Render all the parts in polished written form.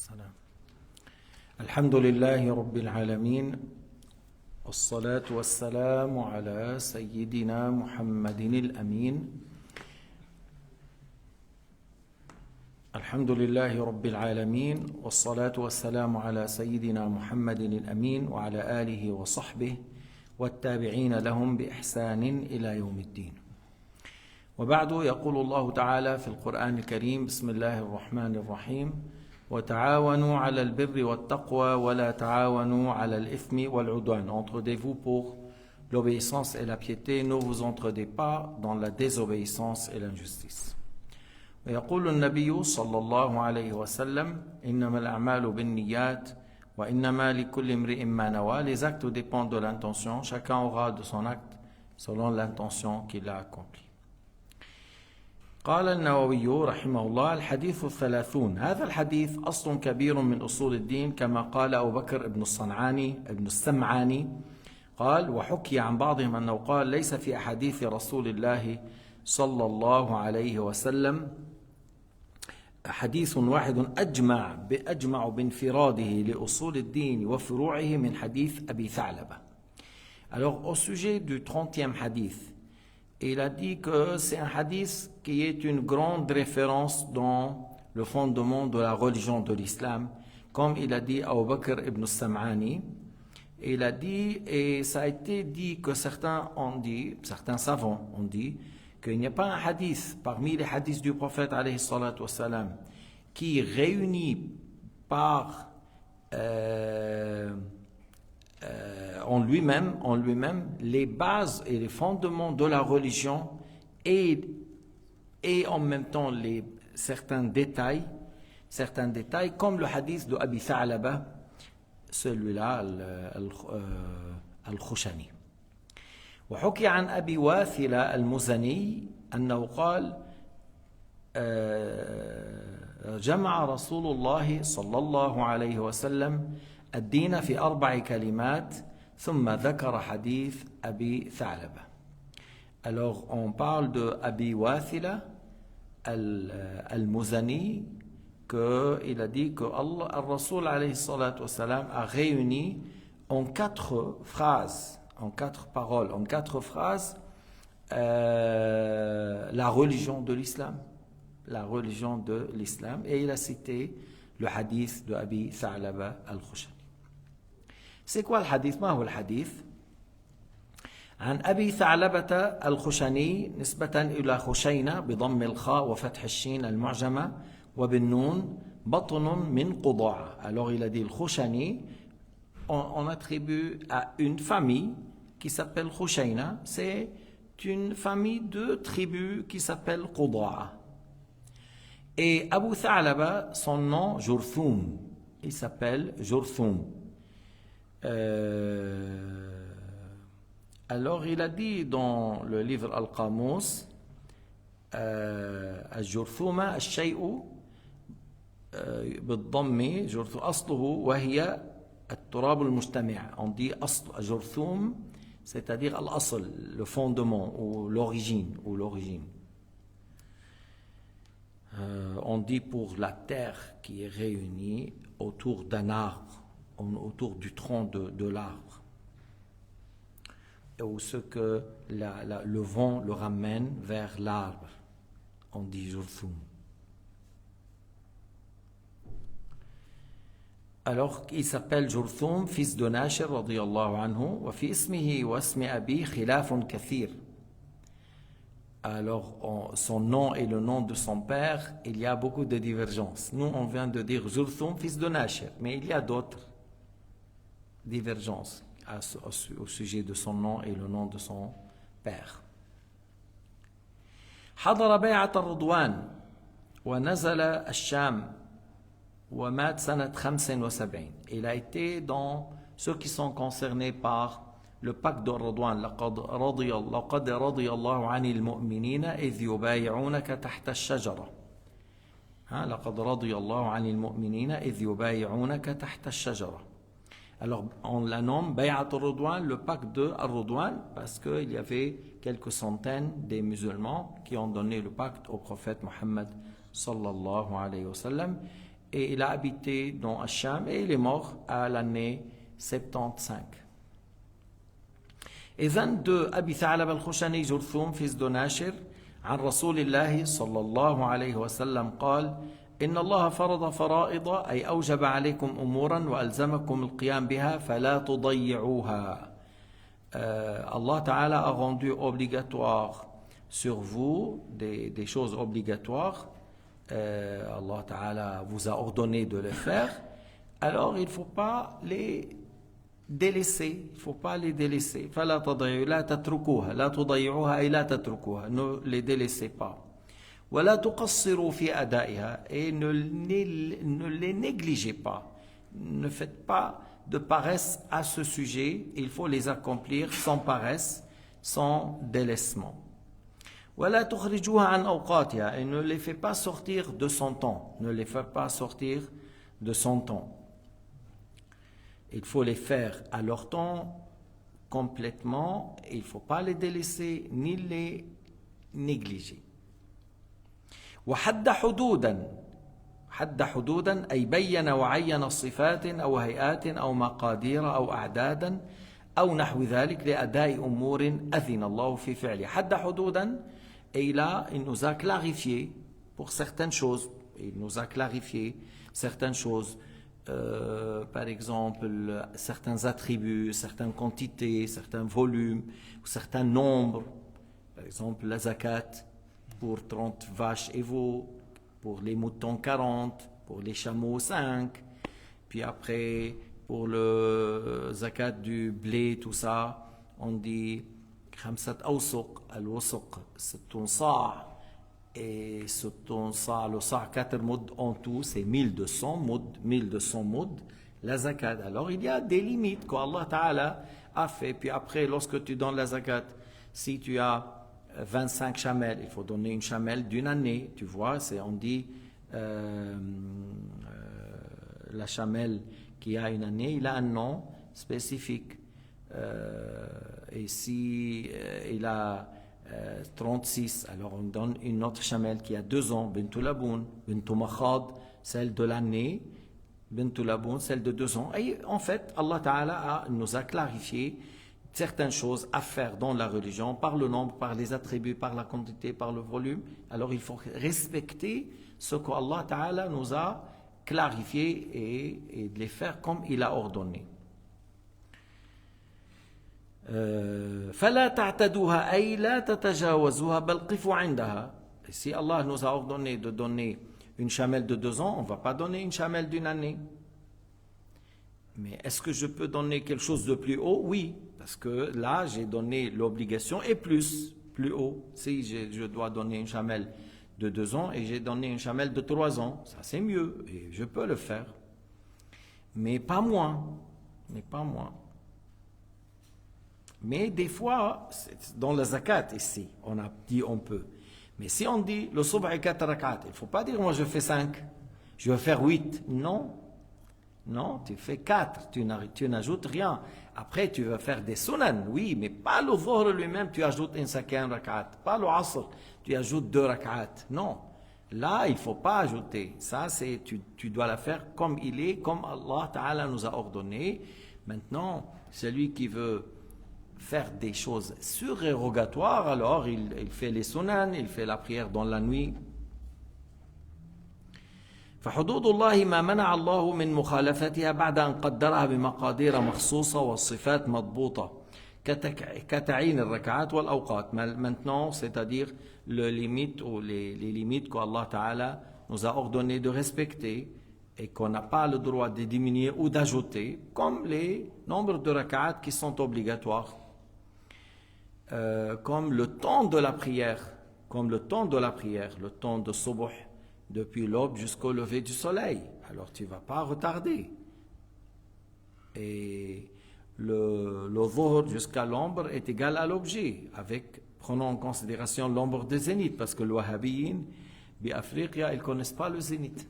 والسلام. الحمد لله رب العالمين، والصلاة والسلام على سيدنا محمد الأمين. الحمد لله رب العالمين، والصلاة والسلام على سيدنا محمد الأمين وعلى آله وصحبه والتابعين لهم بإحسان إلى يوم الدين. وبعد، يقول الله تعالى في القرآن الكريم: بسم الله الرحمن الرحيم: وتعاونوا على البر والتقوى ولا تعاونوا على الإثم والعدوان. Entendez-vous pour l'obéissance et la piété, ne vous entendez pas dans la désobéissance et l'injustice. ويقول النبي صلى الله عليه وسلم: إنما الأعمال بالنيات وإنما لكل امرئ ما نوى. Les actes dépendent de l'intention, chacun aura de son acte selon l'intention qu'il a accomplie. قال النووي رحمه الله: الحديث 30. هذا الحديث أصل كبير من أصول الدين، كما قال أبو بكر ابن السمعاني قال: وحكي عن بعضهم أنه قال: ليس في أحاديث رسول الله صلى الله عليه وسلم حديث واحد أجمع بانفراده لأصول الدين وفروعه من حديث أبي ثعلبة. Alors, au sujet du 30e hadith, il a dit que c'est un hadith qui est une grande référence dans le fondement de la religion de l'islam, comme il a dit Abu Bakr ibn Sam'ani. Il a dit, et ça a été dit que certains savants ont dit, qu'il n'y a pas un hadith parmi les hadiths du prophète alayhi salatu wassalam qui réunit par en lui-même les bases et les fondements de la religion et en même temps certains détails comme le hadith de Abi Tha'laba, celui-là al-Khushani. وحكي عن أبي واثلة المزني أنه قال: جمع رسول الله صلى الله عليه وسلم الدين في 4 كلمات ثم ذكر حديث أبي ثعلبة. Alors on parle de Abi Wathila al-Muzani, qu'il a dit que Allah, Rasul alayhi salatu wassalam, a réuni en 4 phrases, en 4 paroles, en 4 phrases, la religion de l'islam. La religion de l'islam. Et il a cité le hadith de Abi Tha'laba al-Khushani. C'est quoi le hadith? ما هو الحديث؟ عن أبي ثعلبة الخشني نسبة إلى خشينة بضم الخاء وفتح الشين المعجمة وبالنون بطن من قضاعة. Alors il a dit le Khushani, on attribue à une famille qui s'appelle Khushaina. C'est une famille de tribus qui s'appelle Qudaa. Et Abu Tha'laba, son nom, Jurthum. Il s'appelle Jurthum. Alors il a dit dans le livre Al-Qamus: الجرثومة الشيء بالضم أصله وهي التراب المجتمع. On dit Jurthum, c'est-à-dire l'asl, le fondement ou l'origine. On dit pour la terre qui est réunie autour d'un arbre, autour du tronc de l'arbre, ou ce que le vent le ramène vers l'arbre, on dit Jurthum. Alors il s'appelle Jurthum, fils de Nashir radiyallahu anhu, wa fi ismihi wa ismi abi khilafun kathir. Alors son nom et le nom de son père, il y a beaucoup de divergences. Nous on vient de dire Jurthum, fils de Nashir, mais il y a d'autres divergences au sujet de son nom et le nom de son père. حضر بيعة الرضوان ونزل الشام ومات سنة 75. Il a été dans ceux qui sont concernés par le pacte de Ridwan. لقد رضي الله عن المؤمنين إذ يبايعونك تحت الشجرة. لقد رضي الله عن المؤمنين إذ يبايعونك تحت الشجرة. Alors on la nomme Bay'at al-Ridwan, le pacte de al-Ridwan, parce qu'il y avait quelques centaines des musulmans qui ont donné le pacte au prophète Mohammed sallallahu alayhi wa sallam. et il a habité dans Hacham et il est mort à l'année 75. إذن de أبي ثعلب الخشني جرثوم في زدناشر عن رسول الله صلى الله عليه وسلم قال إن الله فرض فرائض أي أوجب عليكم أمورا وألزمكم القيام بها فلا تضيعوها. Allah Ta'ala a rendu obligatoire sur vous des choses obligatoires. Allah Ta'ala vous a ordonné de le faire. Alors il ne faut pas les délaisser. Il ne faut pas les délaisser. فلا تضيعوا لا تتركوها لا تضيعوها أي لا تتركوها. Ne les délaissez pas. ولا تقصروا في أدائها et ne les négligez pas. Ne faites pas de paresse à ce sujet. Il faut les accomplir sans paresse, sans délaissement. ولا تخرجوها عن أوقاتها et ne les faites pas sortir de son temps. Ne les faites pas sortir de son temps. Il faut les faire à leur temps complètement. Il ne faut pas les délaisser ni les négliger. وحد حدودا حد حدودا أي بين وعين صفات أو هيئات أو مقادير أو أعدادا أو نحو ذلك لأداء أمور أذن الله في فعله. حد حدودا et là il nous a clarifié pour certaines choses. Il nous a clarifié certaines choses. Par exemple, certains attributs, certaines quantités, certains volumes, certains nombres. Par exemple, la zakat pour 30 vaches et veaux, pour les moutons 40, pour les chameaux 5. Puis après, pour le zakat du blé, tout ça, on dit خمسة أوسق, al-wusuq, c'est ton sa'. Et ce ton sa', le sa' 4 moud en tout, c'est 1200 moud, 1200 moud, la zakat. Alors il y a des limites qu'Allah Ta'ala a fait. Puis après, lorsque tu donnes la zakat, si tu as 25 chamelles, il faut donner une chamelle d'une année. Tu vois, on dit la chamelle qui a une année, il a un nom spécifique. Et si il a 36, alors on donne une autre chamelle qui a 2 ans, Bintou Laboun, Bintou Makhad, celle de l'année, Bintou Laboun, celle de 2 ans. Et en fait, Allah Ta'ala nous a clarifié certaines choses à faire dans la religion, par le nombre, par les attributs, par la quantité, par le volume. Alors il faut respecter ce qu'Allah Ta'ala nous a clarifié et de les faire comme il a ordonné. فلا تعتدوها أي لا تتجاوزوها بل قفوا عندها. Si Allah nous a ordonné de donner une chamelle de 2 ans, on ne va pas donner une chamelle d'une année. Mais est-ce que je peux donner quelque chose de plus haut? Oui, parce que là j'ai donné l'obligation et plus haut. Si je dois donner une chamelle de 2 ans et j'ai donné une chamelle de 3 ans, ça c'est mieux et je peux le faire. Mais pas moins. Mais des fois, dans la zakat ici, on a dit on peut. Mais si on dit le subh est 4 rak'at, il ne faut pas dire moi je fais 5, je vais faire 8. Non, tu fais 4, tu n'ajoutes rien. Après tu vas faire des sunan, oui, mais pas le dhuhr lui-même, tu ajoutes une 5e rak'at. Pas le asr, tu ajoutes 2 rak'at. Non, là il ne faut pas ajouter. Ça, tu dois la faire comme il est, comme Allah Ta'ala nous a ordonné. Maintenant, celui qui veut faire des choses surérogatoires, alors il fait les sunan, il fait la prière dans la nuit. فحدود الله ما منع الله من مخالفتها بعد أن قدرها بمقادير مخصوصة والصفات مضبوطة كتعيين الركعات والأوقات. Maintenant, c'est-à-dire les limites ou les limites qu'Allah Ta'ala nous a ordonné de respecter et qu'on n'a pas le droit de diminuer ou d'ajouter, comme les nombres de rak'at qui sont obligatoires. Comme le temps de la prière, le temps de subuh, depuis l'aube jusqu'au lever du soleil. Alors tu ne vas pas retarder. Et le dhuhr jusqu'à l'ombre est égal à l'objet, prenons en considération l'ombre de zénith, parce que les wahhabiyin, bi-Afriqiya, ils ne connaissent pas le zénith.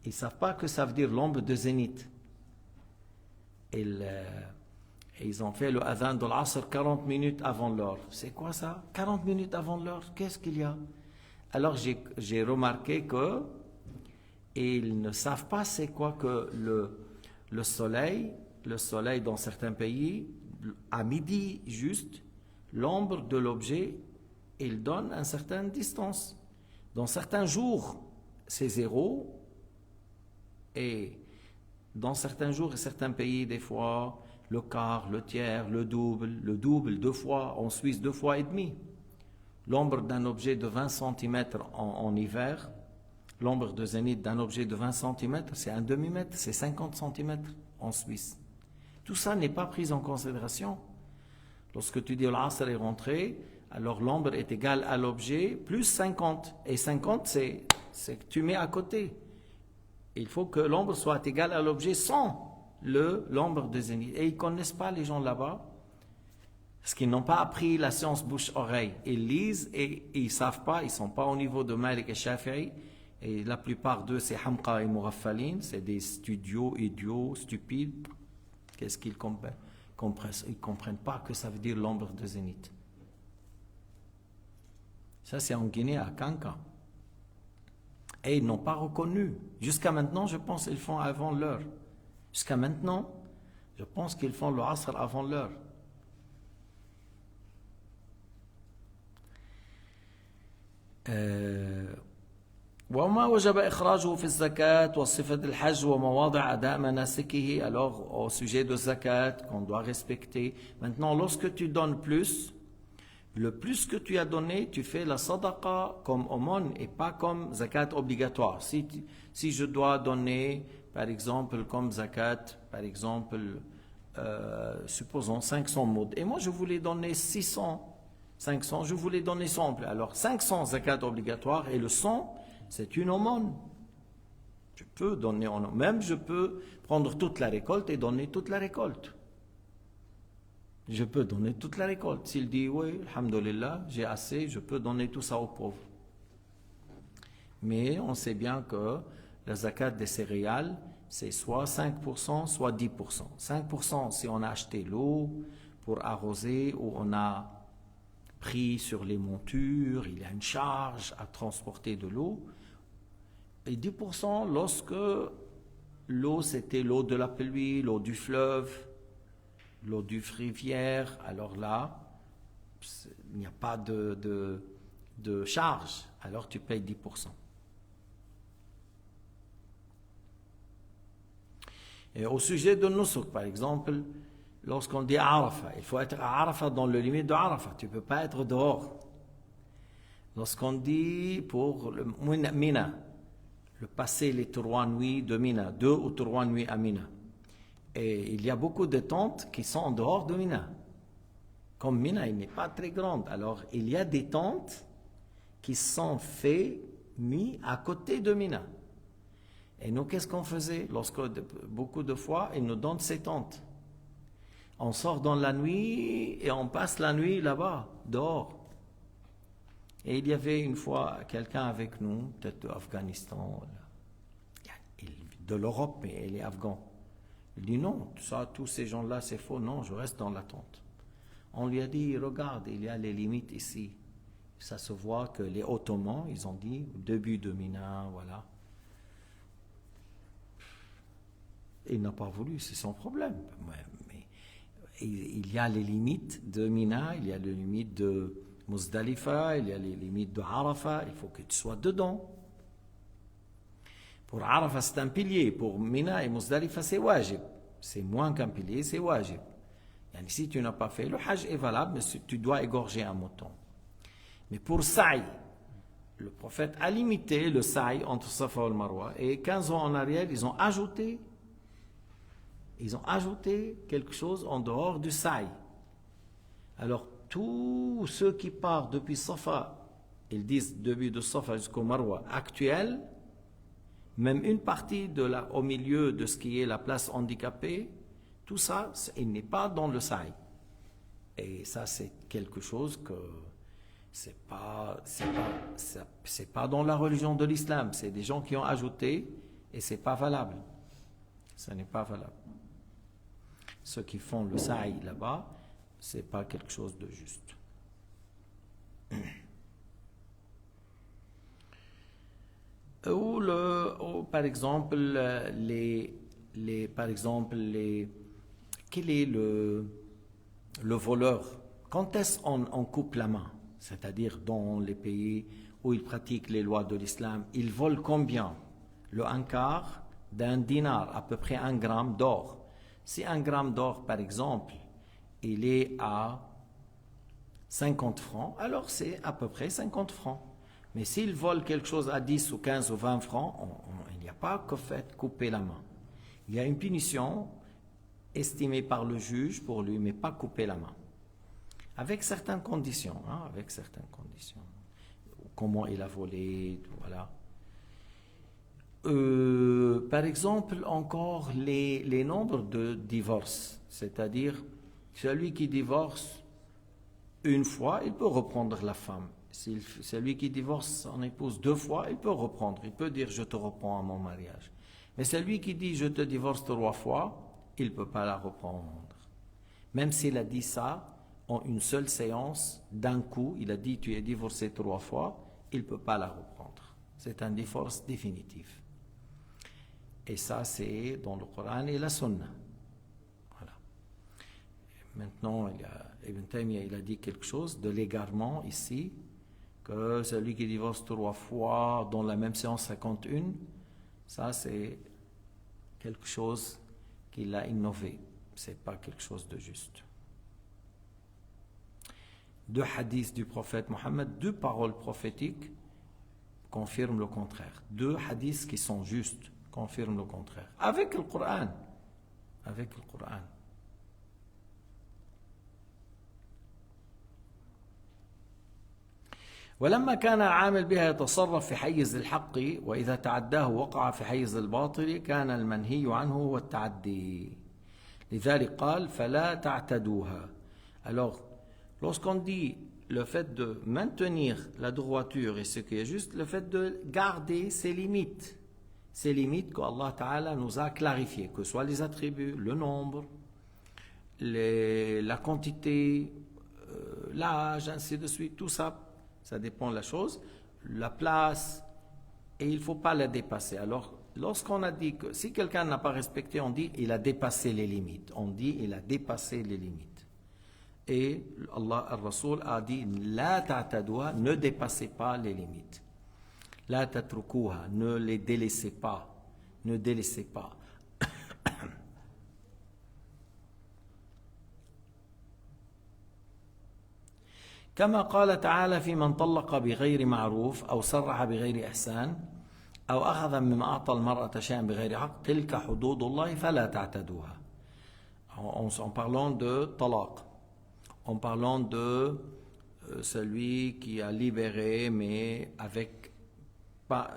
Ils ne savent pas que ça veut dire l'ombre de zénith. Ils ont fait le adhan de l'asr 40 minutes avant l'heure. C'est quoi ça? 40 minutes avant l'heure? Qu'est-ce qu'il y a? Alors j'ai remarqué que Et ils ne savent pas c'est quoi que le soleil dans certains pays, à midi juste, l'ombre de l'objet, il donne une certaine distance. Dans certains jours, c'est 0, et dans certains jours et certains pays, des fois, le quart, le tiers, le double 2 fois, en Suisse 2 fois et demi. L'ombre d'un objet de 20 cm en hiver, l'ombre de zénith d'un objet de 20 cm, c'est un demi-mètre, c'est 50 cm en Suisse. Tout ça n'est pas pris en considération. Lorsque tu dis l'asr est rentré, alors l'ombre est égale à l'objet plus 50. Et 50, c'est que tu mets à côté. Il faut que l'ombre soit égale à l'objet sans l'ombre de zénith. Et ils ne connaissent pas les gens là-bas, parce qu'ils n'ont pas appris la science bouche-oreille. Ils lisent et ils ne savent pas, ils ne sont pas au niveau de Malik et Shafi'i. Et la plupart d'eux, c'est Hamqa et Mughaffalin, c'est des studios idiots, stupides. Qu'est-ce qu'ils comprennent? Ils ne comprennent pas que ça veut dire l'ombre de zénith. Ça, c'est en Guinée, à Kanka. Et ils n'ont pas reconnu. Jusqu'à maintenant, je pense qu'ils font avant l'heure. Jusqu'à maintenant, je pense qu'ils font le asr avant l'heure. وما وجب إخراجه في الزكاة وصفة الحج ومواضع أداء مناسكه. Alors au sujet de zakat qu'on doit respecter. Maintenant, lorsque tu donnes plus, le plus que tu as donné, tu fais la sadaqa comme aumône et pas comme zakat obligatoire. Si je dois donner, par exemple, comme zakat, par exemple, supposons 500 mouds, et moi je voulais donner 500, je voulais donner 100. Alors 500 zakat obligatoire et le 100, c'est une aumône. Je peux donner en aumône. Même je peux prendre toute la récolte et donner toute la récolte. Je peux donner toute la récolte. S'il dit oui, alhamdoulilah, j'ai assez, je peux donner tout ça aux pauvres. Mais on sait bien que la zakat des céréales, c'est soit 5%, soit 10%. 5% si on a acheté l'eau pour arroser ou on a pris sur les montures, il y a une charge à transporter de l'eau. Et 10% lorsque l'eau, c'était l'eau de la pluie, l'eau du fleuve, l'eau du rivière, alors là, il n'y a pas de charge, alors tu payes 10%. Et au sujet de Nusuk, par exemple, lorsqu'on dit Arafah, il faut être à Arafah dans le limite de Arafah, tu ne peux pas être dehors. Lorsqu'on dit pour le Mina, le passer les 3 nuits de Mina, 2 ou 3 nuits à Mina. Et il y a beaucoup de tentes qui sont en dehors de Mina. Comme Mina, il n'est pas très grande. Alors, il y a des tentes qui sont mises à côté de Mina. Et nous, qu'est-ce qu'on faisait? Lorsque beaucoup de fois, ils nous donnent ces tentes. On sort dans la nuit et on passe la nuit là-bas, dehors. Et il y avait une fois quelqu'un avec nous, peut-être de l'Afghanistan, de l'Europe, mais il est afghan. Il dit non, tous ces gens-là, c'est faux. Non, je reste dans la tente. On lui a dit, regarde, il y a les limites ici. Ça se voit que les Ottomans, ils ont dit, au début de Mina, voilà. Il n'a pas voulu, c'est son problème. Mais il y a les limites de Mina, il y a les limites de Muzdalifa, il y a les limites de Arafah, il faut que tu sois dedans. Pour Arafah, c'est un pilier. Pour Mina et Muzdalifa, c'est wajib. C'est moins qu'un pilier, c'est wajib. Yani, si tu n'as pas fait, le hajj est valable, mais tu dois égorger un mouton. Mais pour Sa'i, le prophète a limité le Sa'i entre Safa et le Marwa. Et 15 ans en arrière, ils ont ajouté quelque chose en dehors du Sa'i. Alors, tous ceux qui partent depuis Safa, ils disent depuis de Safa jusqu'au Marwa actuel, même une partie au milieu de ce qui est la place handicapée, tout ça, il n'est pas dans le Sa'i. Et ça, c'est quelque chose que c'est pas dans la religion de l'islam. C'est des gens qui ont ajouté et c'est pas valable. Ça n'est pas valable. Ceux qui font le Sa'i là-bas, c'est pas quelque chose de juste. Ou, par exemple, quel est le voleur? Quand est-ce qu'on coupe la main? C'est-à-dire dans les pays où ils pratiquent les lois de l'islam, ils volent combien? Le un quart d'un dinar, à peu près 1 gramme d'or. Si 1 gramme d'or, par exemple, il est à 50 francs, alors c'est à peu près 50 francs. Mais s'il vole quelque chose à 10 ou 15 ou 20 francs, il n'y a pas qu'au fait couper la main. Il y a une punition estimée par le juge pour lui, mais pas couper la main. Avec certaines conditions, avec certaines conditions. Comment il a volé, voilà. Par exemple, encore les nombres de divorces, c'est-à-dire celui qui divorce une fois, il peut reprendre la femme. Celui qui divorce son épouse 2 fois, il peut reprendre. Il peut dire je te reprends à mon mariage. Mais celui qui dit je te divorce 3 fois, il ne peut pas la reprendre. Même s'il a dit ça en une seule séance, d'un coup, il a dit tu es divorcé 3 fois, il ne peut pas la reprendre. C'est un divorce définitif. Et ça, c'est dans le Coran et la Sunna. Voilà. Maintenant, Ibn Taymiyyah, il a dit quelque chose de l'égarement ici, que celui qui divorce 3 fois dans la même séance 51, ça c'est quelque chose qu'il a innové. C'est pas quelque chose de juste. 2 hadiths du prophète Mohammed, 2 paroles prophétiques confirment le contraire. 2 hadiths qui sont justes confirment le contraire. Avec le Coran. Avec le Coran. ولما كان العامل بها يتصرف في حيز الحق وإذا تعداه وقع في حيز الباطل كان المنهي عنه هو التعدي. لذلك قال فلا تعتدوها. Alors, lorsqu'on dit le fait de maintenir la droiture et ce qui est juste, le fait de garder ses limites qu'Allah Ta'ala nous a clarifiées, que ce soit les attributs, le nombre, la quantité, l'âge, ainsi de suite, tout ça, ça dépend de la chose, la place, et il ne faut pas la dépasser. Alors, lorsqu'on a dit que si quelqu'un n'a pas respecté, on dit il a dépassé les limites. On dit il a dépassé les limites. Et Allah, al-Rasoul a dit la ta'tadouha, ne dépassez pas les limites. La tatrukuha, ne les délaissez pas. Ne délaissez pas. كما قال تعالى في من طلق بغير معروف أو صرح بغير إحسان أو أخذ مما أعطى المرأة شيئا بغير حق تلك حدود الله فلا تعتدوها. En parlant de talaq, en parlant de celui qui a libéré mais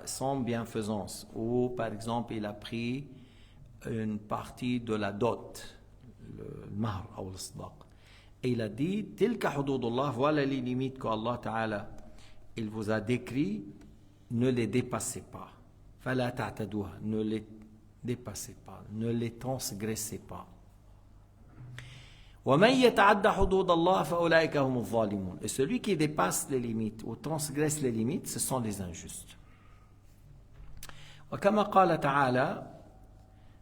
sans bienfaisance, ou par exemple il a pris une partie de la dot, le mahr ou le sadaq. Et il a dit, tilka hududullah, voilà les limites qu'Allah Ta'ala, il vous a décrit, ne les dépassez pas. Fala ta'tadouha, ne les dépassez pas, ne les transgressez pas. وَمَنْ يَتَعَدَّ حُدُودَ اللَّهِ فَأُولَٰئِكَ هُمُ الظَّالِمُونَ. Et celui qui dépasse les limites ou transgresse les limites, ce sont les injustes. وكما قال تعالى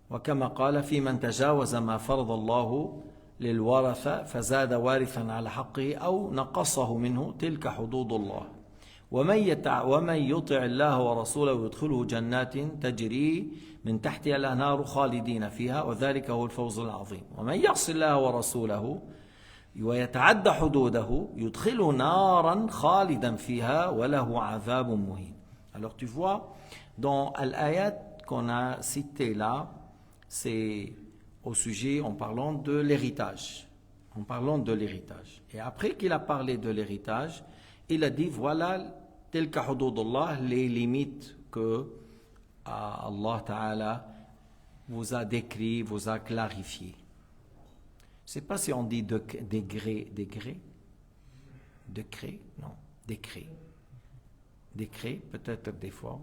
وكما قال في من تجاوز ما فرض الله للورثة فزاد وارثا على حقه أو نقصه منه تلك حدود الله ومن يطع الله ورسوله يدخله جنات تجري من تحتها الأنهار خالدين فيها وذلك هو الفوز العظيم ومن يعص الله ورسوله ويتعدى حدوده يدخله نارا خالدا فيها وله عذاب مهين. Alors tu vois, dans l'ayat qu'on a cité là, c'est au sujet en parlant de l'héritage. En parlant de l'héritage. Et après qu'il a parlé de l'héritage, il a dit voilà tilka hududullah, les limites que Allah Ta'ala vous a décrit, vous a clarifié. Je ne sais pas si on dit décret, non, décret, peut-être des fois.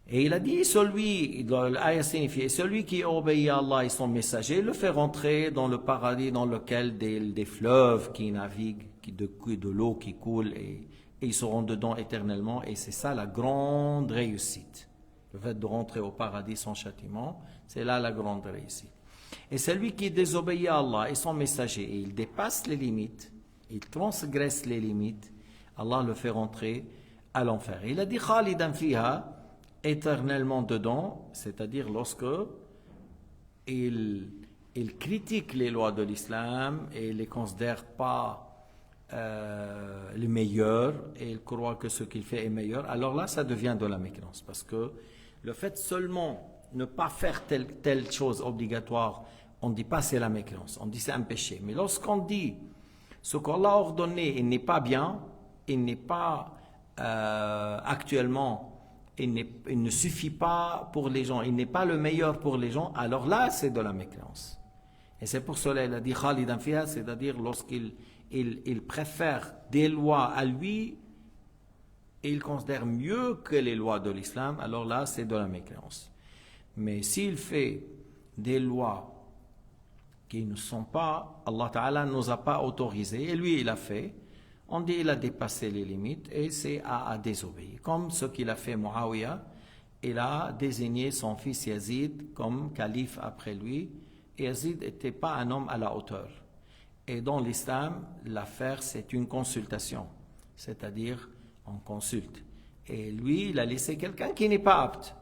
Et il a dit, l'ayah signifie, celui qui obéit à Allah et son messager le fait rentrer dans le paradis dans lequel des fleuves qui naviguent, de l'eau qui coule et et ils seront dedans éternellement, et c'est ça la grande réussite. Le fait de rentrer au paradis sans châtiment, c'est là la grande réussite. Et celui qui désobéit à Allah et son messager, et il dépasse les limites, il transgresse les limites, Allah le fait rentrer à l'enfer. Il a dit khalidan fiha, éternellement dedans, c'est-à-dire lorsque il critique les lois de l'islam et il les considère pas les meilleurs, et il croit que ce qu'il fait est meilleur, alors là ça devient de la mécréance, parce que le fait seulement ne pas faire telle chose obligatoire, on ne dit pas c'est la mécréance, on dit c'est un péché. Mais lorsqu'on dit ce qu'Allah a ordonné, il n'est pas bien, il n'est pas actuellement, il ne suffit pas pour les gens, il n'est pas le meilleur pour les gens, alors là c'est de la mécréance. Et c'est pour cela qu'il a dit khalidan fiha, c'est-à-dire lorsqu'il préfère des lois à lui et il considère mieux que les lois de l'islam, alors là c'est de la mécréance. Mais s'il fait des lois qui ne sont pas, Allah Ta'ala ne nous a pas autorisées, et lui il a fait, on dit il a dépassé les limites et c'est à désobéir. Comme ce qu'il a fait Muawiyah, il a désigné son fils Yazid comme calife après lui, et Yazid n'était pas un homme à la hauteur. Et dans l'islam, l'affaire c'est une consultation, c'est-à-dire on consulte. Et lui, il a laissé quelqu'un qui n'est pas apte.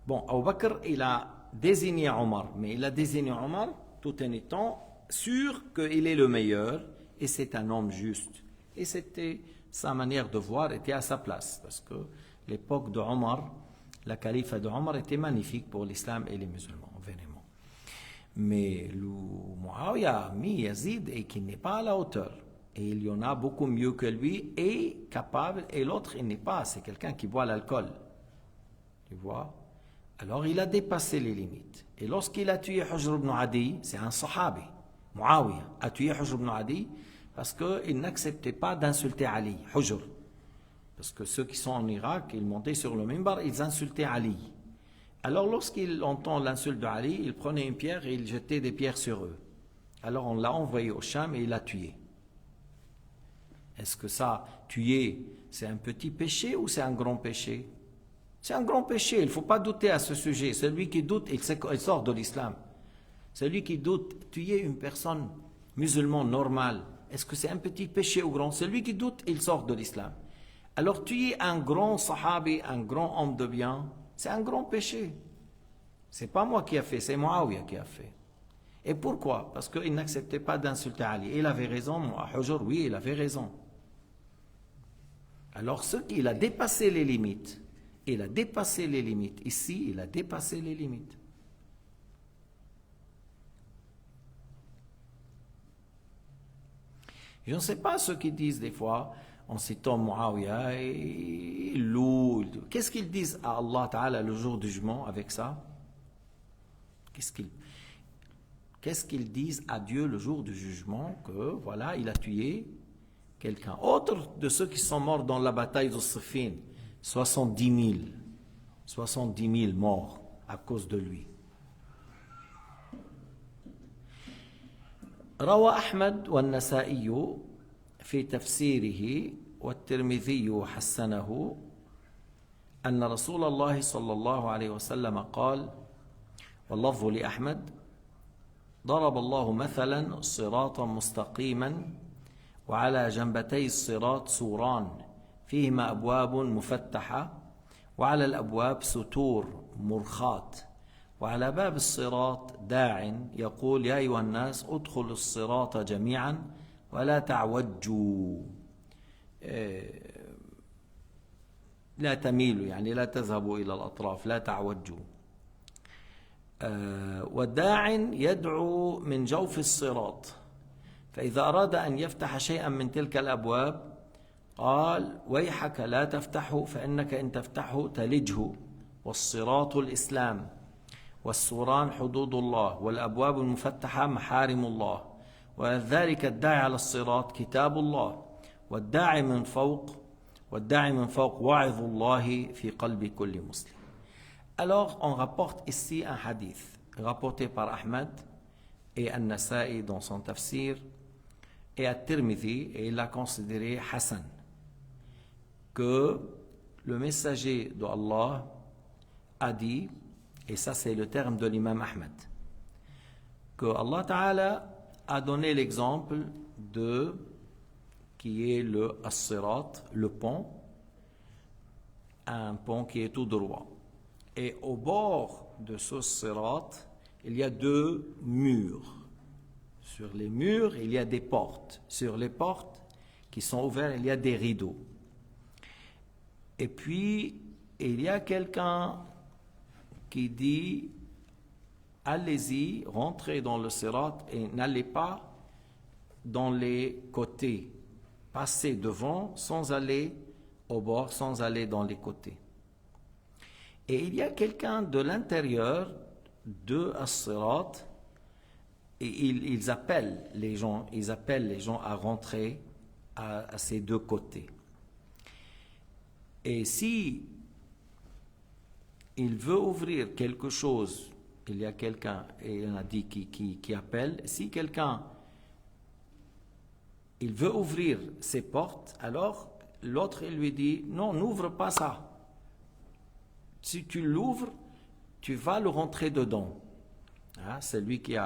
Bon, Abu Bakr, il a désigné Omar, mais il a désigné Omar tout en étant sûr qu'il est le meilleur et c'est un homme juste. Et c'était sa manière de voir, était à sa place, parce que l'époque de Omar, la califat de Omar était magnifique pour l'islam et les musulmans, vraiment. Mais le Muawiyah a mis Yazid et qui n'est pas à la hauteur. Et il y en a beaucoup mieux que lui et capable, et l'autre il n'est pas, c'est quelqu'un qui boit l'alcool. Tu vois? Alors il a dépassé les limites. Et lorsqu'il a tué Hujr ibn Adi, c'est un sahabi, Muawiyah a tué Hujr ibn Adi parce qu'il n'acceptait pas d'insulter Ali, Hujr. Parce que ceux qui sont en Irak, ils montaient sur le minbar, ils insultaient Ali. Alors lorsqu'il entend l'insulte de Ali, il prenait une pierre et il jetait des pierres sur eux. Alors on l'a envoyé au Sham et il l'a tué. Est-ce que ça, tuer, c'est un petit péché ou c'est un grand péché? C'est un grand péché, il ne faut pas douter à ce sujet. Celui qui doute, il sort de l'islam. Celui qui doute, tuer une personne musulmane normale, est-ce que c'est un petit péché ou grand? Celui qui doute, il sort de l'islam. Alors tuer un grand sahabi, un grand homme de bien, c'est un grand péché. C'est pas moi qui a fait, c'est Muawiyah qui a fait. Et pourquoi? Parce qu'il n'acceptait pas d'insulter Ali. Il avait raison, Hujr, oui, il avait raison. Alors il a dépassé les limites. Il a dépassé les limites. Ici, il a dépassé les limites. Je ne sais pas ceux qui disent des fois, en citant Muawiyah, ils louent. Qu'est-ce qu'ils disent à Allah Ta'ala le jour du jugement avec ça? Qu'est-ce qu'ils disent à Dieu le jour du jugement? Que voilà, il a tué quelqu'un. Autre de ceux qui sont morts dans la bataille de Siffin, 70 000 morts à cause de lui. روى أحمد والنسائي في تفسيره والترمذي حسنه أن رسول الله صلى الله عليه وسلم قال واللفظ لأحمد ضرب الله مثلا صراطا مستقيما وعلى جنبتي الصراط سوران فيهما أبواب مفتحة وعلى الأبواب ستور مرخات وعلى باب الصراط داع يقول يا أيها الناس ادخلوا الصراط جميعا ولا تعوجوا لا تميلوا يعني لا تذهبوا إلى الأطراف لا تعوجوا والداع يدعو من جوف الصراط فإذا أراد أن يفتح شيئا من تلك الأبواب قال ويحك لا تفتحه فإنك إن تفتحه تلجه والصراط الإسلام والسوران حدود الله والأبواب المفتحة محارم الله وذلك الداعي على الصراط كتاب الله والداعي من فوق واعظ الله في قلب كل مسلم. Alors on rapporte ici un hadith rapporté par Ahmad et An-Nasa'i dans son tafsir et At-Tirmidhi et il l'a considéré Hassan. que le messager d'Allah a dit, et ça c'est le terme de l'imam Ahmed, que Allah Ta'ala a donné l'exemple de qui est le as-sirat, le pont, un pont qui est tout droit. Et au bord de ce sirat, il y a deux murs. Sur les murs, il y a des portes. Sur les portes qui sont ouvertes, il y a des rideaux. Et puis, il y a quelqu'un qui dit, allez-y, rentrez dans le sirat et n'allez pas dans les côtés. Passez devant sans aller au bord, sans aller dans les côtés. Et il y a quelqu'un de l'intérieur de as-sirat et ils appellent les gens à rentrer à ces deux côtés. Et si il veut ouvrir quelque chose, il y a quelqu'un, et il a dit qui appelle, si quelqu'un il veut ouvrir ses portes, alors l'autre il lui dit non, n'ouvre pas ça. Si tu l'ouvres, tu vas le rentrer dedans. Hein, c'est lui qui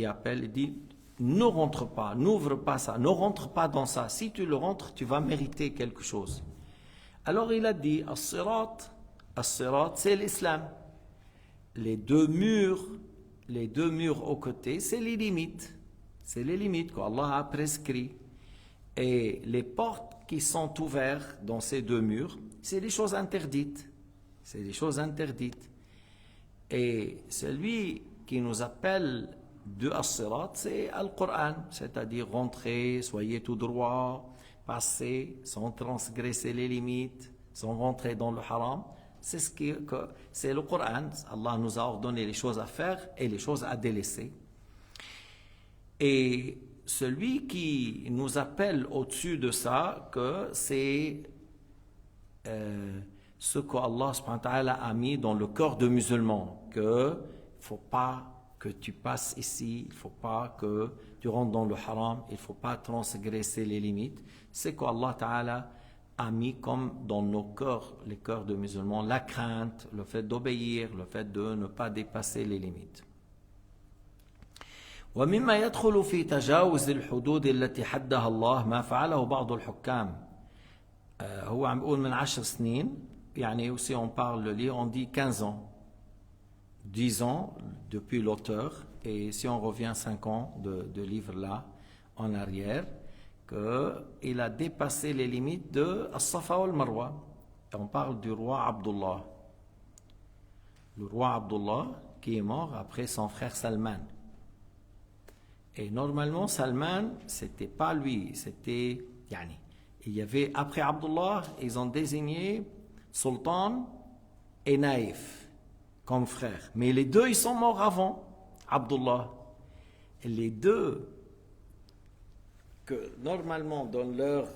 appelle, il dit ne rentre pas, n'ouvre pas ça, ne rentre pas dans ça. Si tu le rentres, tu vas mériter quelque chose. Alors il a dit as-sirat, c'est l'islam. Les deux murs aux côtés, c'est les limites. C'est les limites qu'Allah a prescrites. Et les portes qui sont ouvertes dans ces deux murs, c'est des choses interdites. C'est des choses interdites. Et celui qui nous appelle de as-sirat, c'est Al-Qur'an, c'est-à-dire rentrer, soyez tout droit, passer sans transgresser les limites, sans rentrer dans le haram. C'est le Qur'an. Allah nous a ordonné les choses à faire et les choses à délaisser. Et celui qui nous appelle au-dessus de ça, que c'est ce qu'Allah subhanahu wa ta'ala a mis dans le cœur de musulmans, que il ne faut pas que tu passes ici, il ne faut pas que tu rentres dans le haram, il ne faut pas transgresser les limites. C'est qu'Allah ta'ala a mis comme dans nos cœurs, les cœurs de musulmans, la crainte, le fait d'obéir, le fait de ne pas dépasser les limites. ومما يدخل في تجاوز الحدود التي حدها الله ما فعله بعض الحكام. هو عم بيقول من 10 سنين, يعني aussi on parle le livre, on dit 15 ans. 10 ans depuis l'auteur, et si on revient 5 ans de livre là en arrière, qu'il a dépassé les limites de As-Safa wal-Marwa. On parle du roi Abdullah. Le roi Abdullah qui est mort après son frère Salman. Et normalement, Salman, c'était pas lui, c'était Yani. Il y avait, après Abdullah, ils ont désigné Sultan et Naïf comme frères. Mais les deux, ils sont morts avant Abdullah. Et les deux, que normalement, dans leur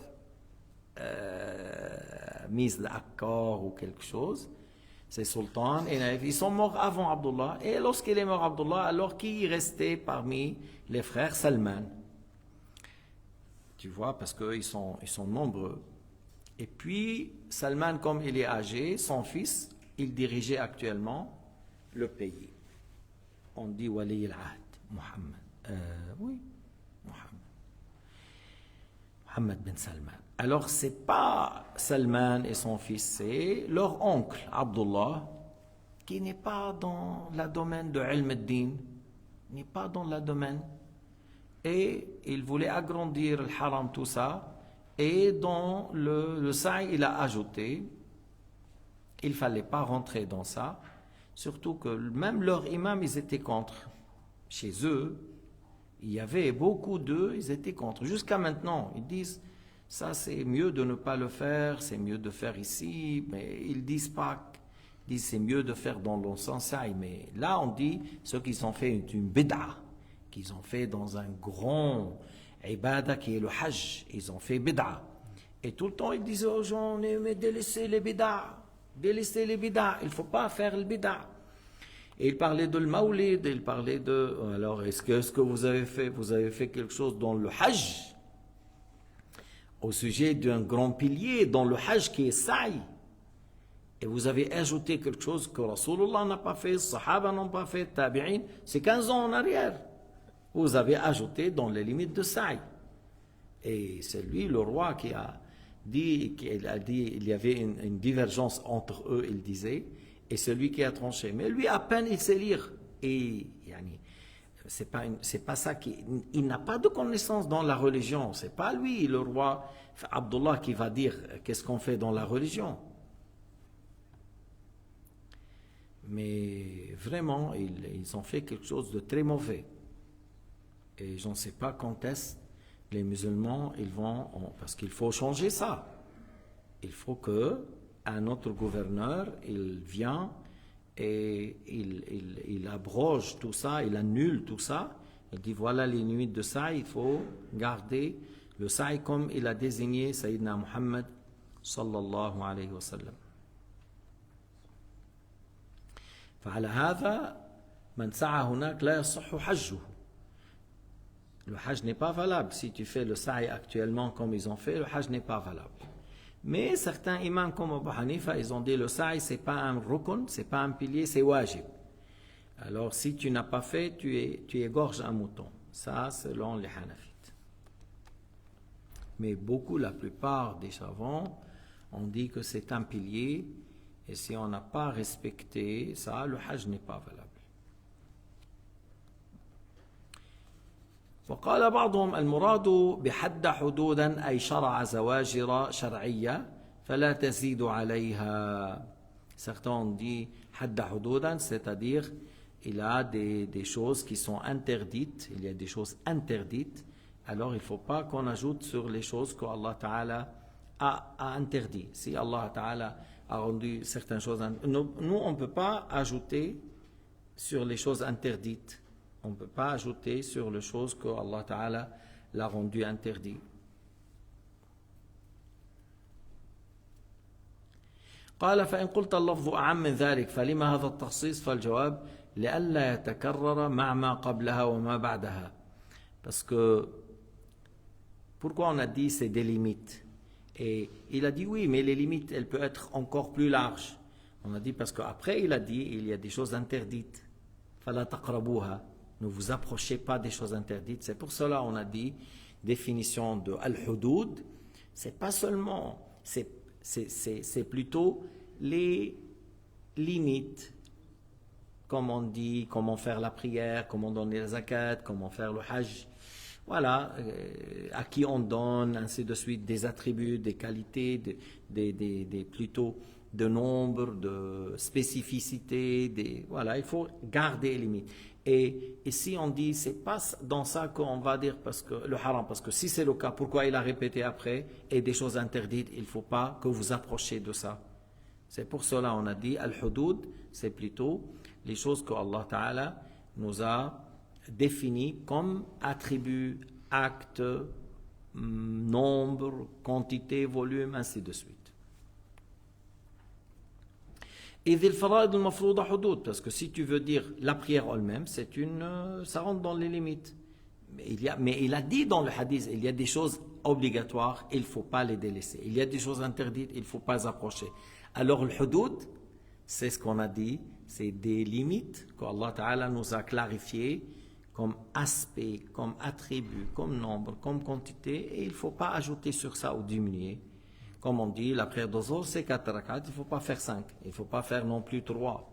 mise d'accord ou quelque chose, c'est Sultan et Naïf. Ils sont morts avant Abdullah. Et lorsqu'il est mort Abdullah, alors qui restait parmi les frères? Salman. Tu vois, parce qu'ils sont nombreux. Et puis, Salman, comme il est âgé, son fils, il dirigeait actuellement le pays. On dit Wali al-Ahd, Mohammed. Oui, Mohammed bin Salman. Alors, ce n'est pas Salman et son fils, c'est leur oncle, Abdullah, qui n'est pas dans le domaine de Ilm al-Din, n'est pas dans le domaine. Et il voulait agrandir le haram, tout ça. Et dans le sa'i, il a ajouté, il ne fallait pas rentrer dans ça. Surtout que même leurs imams, ils étaient contre. Chez eux, il y avait beaucoup d'eux, ils étaient contre. Jusqu'à maintenant, ils disent, ça c'est mieux de ne pas le faire, c'est mieux de faire ici. Mais ils disent pas, ils disent c'est mieux de faire dans l'encensail. Mais là, on dit, ceux qui ont fait une bid'a, qu'ils ont fait dans un grand ibada qui est le hajj, ils ont fait bid'a. Et tout le temps, ils disaient aux gens, mais délaissez les bid'a, il ne faut pas faire le bid'a. Et il parlait de le maoulid, il parlait de, alors est-ce que vous avez fait quelque chose dans le hajj? au sujet d'un grand pilier dans le Hajj qui est Sa'i. Et vous avez ajouté quelque chose que Rasulullah n'a pas fait, les Sahaba n'ont pas fait, Tabi'in, c'est 15 ans en arrière. Vous avez ajouté dans les limites de Sa'i. Et c'est lui, le roi, qui a dit il y avait une divergence entre eux, il disait, et celui qui a tranché. Mais lui, à peine il sait lire. Et c'est pas ça il n'a pas de connaissance dans la religion. C'est pas lui, le roi Abdullah, qui va dire qu'est-ce qu'on fait dans la religion. Mais vraiment, ils ont fait quelque chose de très mauvais. Et je ne sais pas quand est-ce les musulmans, parce qu'il faut changer ça. Il faut que notre gouverneur, il vient et il abroge tout ça, il annule tout ça. Il dit voilà les limites de ça, il faut garder le sa'i comme il a désigné Sayyidina Muhammad sallallahu alayhi wa sallam. فعلى هذا من سعى هناك لا يصح حجه. Le hajj n'est pas valable. Si tu fais le sa'i actuellement comme ils ont fait, le hajj n'est pas valable. Mais certains imams comme Abu Hanifa, ils ont dit le sa'i c'est pas un rukun, c'est pas un pilier, c'est wajib. Alors si tu n'as pas fait, tu égorges un mouton. Ça selon les Hanafites. Mais la plupart des savants ont dit que c'est un pilier et si on n'a pas respecté ça, le hajj n'est pas valable. وقال بعضهم المراد بحد حدودا أي شرع زواجر شرعية فلا تزيد عليها. Certains ont dit حد حدودا, c'est-à-dire il y a des choses qui sont interdites, il y a des choses interdites, alors il ne faut pas qu'on ajoute sur les choses que Allah Ta'ala a interdit. Si Allah Ta'ala a rendu certaines choses, nous on ne peut pas ajouter sur les choses interdites. On ne peut pas ajouter sur les choses que Allah Ta'ala l'a rendu interdit. قال فإن قلت اللفظ أعم من ذلك فلما هذا التخصيص فالجواب لئلا يتكرر مع ما قبلها وما بعدها. Parce que pourquoi on a dit c'est des limites? Et il a dit oui, mais les limites elles peuvent être encore plus larges. On a dit parce qu'après il a dit il y a des choses interdites. فلا تقربوها. Ne vous approchez pas des choses interdites. C'est pour cela on a dit définition de al-hudud. C'est pas seulement, c'est plutôt les limites. Comme on dit, comment faire la prière, comment donner la zakat, comment faire le hajj. Voilà, à qui on donne, ainsi de suite, des attributs, des qualités, plutôt de nombre, de spécificité. Voilà, il faut garder les limites. Et ici on dit, c'est pas dans ça qu'on va dire parce que le haram, parce que si c'est le cas, pourquoi il a répété après, et des choses interdites, il ne faut pas que vous approchiez de ça. C'est pour cela on a dit, al-hudud, c'est plutôt les choses que Allah Ta'ala nous a définies comme attributs, actes, nombre, quantité, volume, ainsi de suite. إذ الفرائض المفروضة حدود, parce que si tu veux dire la prière elle-même, ça rentre dans les limites. Mais il a dit dans le hadith, il y a des choses obligatoires, il ne faut pas les délaisser. Il y a des choses interdites, il ne faut pas approcher. Alors le hudud, c'est ce qu'on a dit, c'est des limites qu'Allah Ta'ala nous a clarifiées comme aspect, comme attribut, comme nombre, comme quantité, et il ne faut pas ajouter sur ça ou diminuer. Comme on dit, la prière de Zohr, c'est 4 rak'at, il ne faut pas faire 5, il ne faut pas faire non plus 3.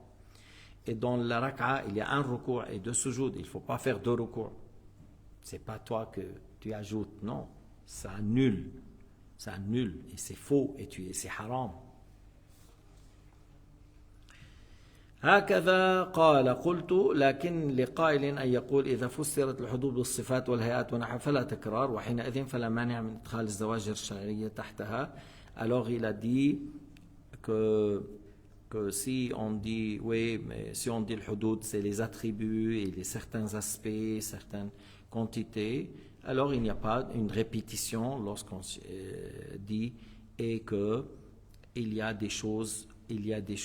Et dans la rak'a, il y a un recours et 2 sujoud, il ne faut pas faire 2 recours. Ce n'est pas toi que tu ajoutes, non, ça annule, et c'est faux, et c'est haram. هكذا قال قلت لكن لقائل أن يقول إذا فسرت الحدود بالصفات والهيئات ونحو فلا تكرار وحينئذ فلا مانع من إدخال الزواجر الشرعية تحتها. Alors il a dit que si on dit oui, mais si on dit le hudud c'est les attributs et certains aspects, certaines quantités, alors il n'y a pas une répétition lorsqu'on dit et que il y a des choses des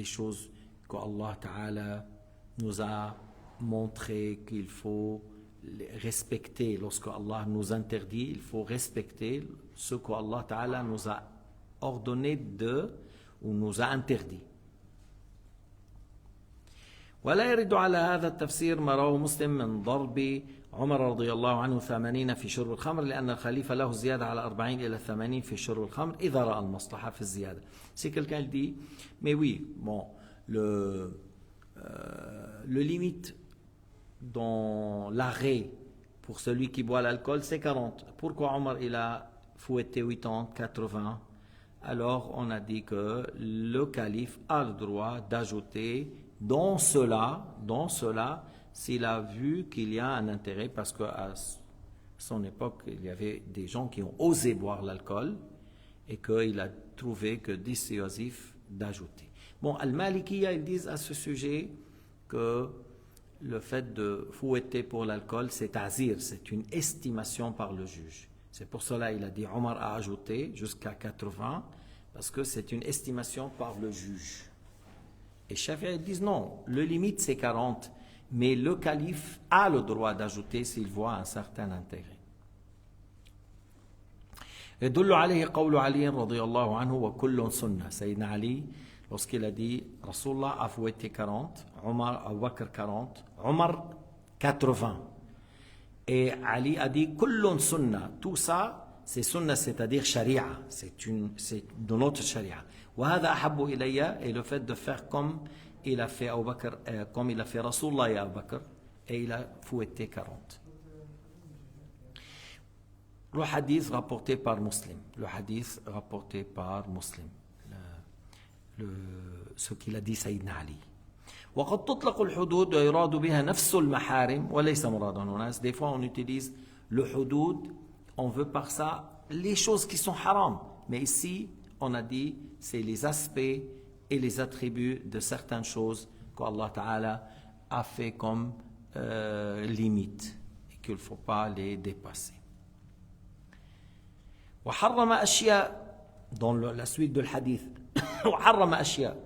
choses que Allah Ta'ala nous a montré qu'il faut respecter, lorsque Allah nous interdit, il faut respecter ce qu'Allah Ta'ala nous a ordonné ou nous a interdit. ولا يرد على هذا التفسير ما رواه مسلم من ضرب عمر رضي الله عنه 80 في شرب الخمر لأن الخليفة له زيادة على 40 إلى 80 في شرب الخمر إذا رأى المصلحة في الزيادة. Si quelqu'un dit, mais oui, bon, le limite dans l'arrêt pour celui qui boit l'alcool, c'est 40. Pourquoi Omar il a fouetté 80, 80? Alors on a dit que le calife a le droit d'ajouter dans cela, s'il a vu qu'il y a un intérêt, parce qu'à son époque, il y avait des gens qui ont osé boire l'alcool et qu'il a trouvé que dissuasif d'ajouter. Bon, Al-Malikiya, ils disent à ce sujet que le fait de fouetter pour l'alcool, c'est ta'zir, c'est une estimation par le juge. C'est pour cela qu'il a dit Omar a ajouté jusqu'à 80, parce que c'est une estimation par le juge. Et Shafi'i disent non, le limite c'est 40, mais le calife a le droit d'ajouter s'il voit un certain intérêt. يدل عليه قول علي رضي الله عنه وكل سنة. سيدنا علي, lorsqu'il a dit Rasulullah a fouetté 40, Omar, Abu Bakr 40, Omar 80. Et Ali a dit كل سنة. Tout ça, c'est sunna, c'est-à-dire sharia, c'est de notre sharia. وهذا أحب إلي, et le fait de faire comme il a fait Abu Bakr, comme il a fait Rasulullah et Abu Bakr, et il a fouetté 40. Le hadith rapporté par Muslim, ce qu'il a dit Sayyidina Ali. وقد تطلق الحدود ويراد بها نفس المحارم وليس مراد الناس. Des fois on utilise le hudud, on veut par ça les choses qui sont haram, mais ici on a dit c'est les aspects et les attributs de certaines choses qu'Allah Ta'ala a fait comme limite et qu'il ne faut pas les dépasser. وحرم أشياء, dans la suite de l'hadith, وحرم أشياء,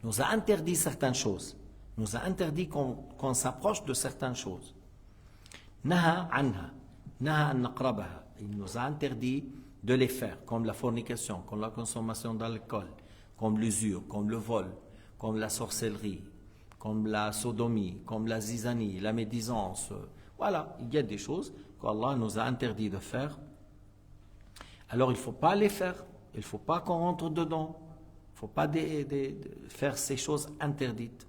nous a interdit certaines choses, nous a interdit qu'on s'approche de certaines choses. نهى عنها, نهى أن نقربها, il nous a interdit de les faire, comme la fornication, comme la consommation d'alcool, comme l'usure, comme le vol, comme la sorcellerie, comme la sodomie, comme la zizanie, la médisance. Voilà, il y a des choses qu'Allah nous a interdit de faire. Alors il ne faut pas les faire, il ne faut pas qu'on rentre dedans, il ne faut pas faire ces choses interdites.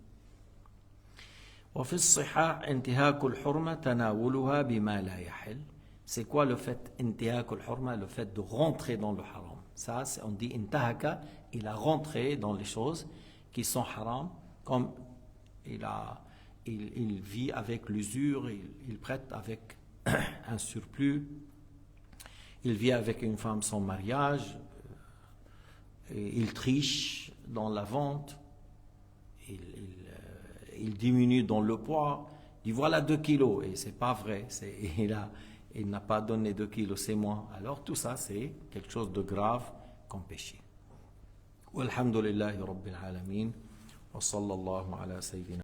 وفي الصحاح انتهاك الحرمة تناولها بما لا يحل. C'est quoi le fait انتهاك الحرمة, le fait de rentrer dans le haram? Ça, on dit intahaka, il a rentré dans les choses qui sont haram, comme il vit avec l'usure, il prête avec un surplus, il vit avec une femme sans mariage, il triche dans la vente, il diminue dans le poids, il dit voilà 2 kilos, et c'est pas vrai, il n'a pas donné 2 kilos, c'est moi. Alors tout ça c'est quelque chose de grave comme péché. Walhamdulillahi Rabbil Alamin, wa sallallahu ala sayyidina.